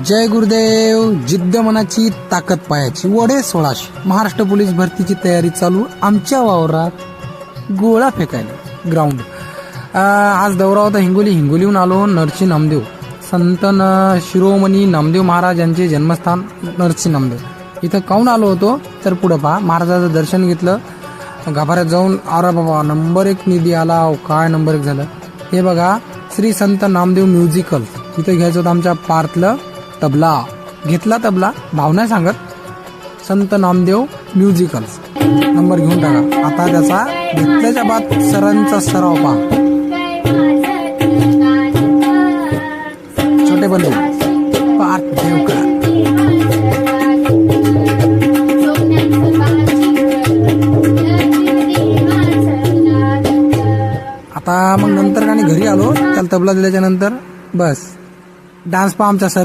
जय गुरुदेव. जिद्द मनाची, ताकद पायाची, वडे 1600. महाराष्ट्र पोलीस भरतीची तयारी चालू आमच्या वावरात गोळा फेकायला ग्राउंड. आज दौरा होता हिंगोलीहून आलो. नरसी नामदेव संत शिरोमणी नामदेव महाराज यांचे जन्मस्थान नरसी नामदेव इथं काऊन आलो होतो तर पुढं पहा. महाराजाचं दर्शन घेतलं, गाभाऱ्यात जाऊन अरे बाबा नंबर 1 निधी आला. काय नंबर 1 झालं हे बघा. श्री संत नामदेव म्युझिकल इथं घ्यायचं होतं. आमच्या पार्थला तबला घेतला. तबला भाव नाही सांगत. संत नामदेव म्युझिकल्स नंबर घेऊन टाका. आता त्याचा घेतल्याच्या बाद सरांचा सराव पहा. छोटे बंधू पार्थ देवकर. आता मग नंतर आणि घरी आलो. त्याला तबला दिल्याच्या नंतर बस डान्स पहा आमचा सर.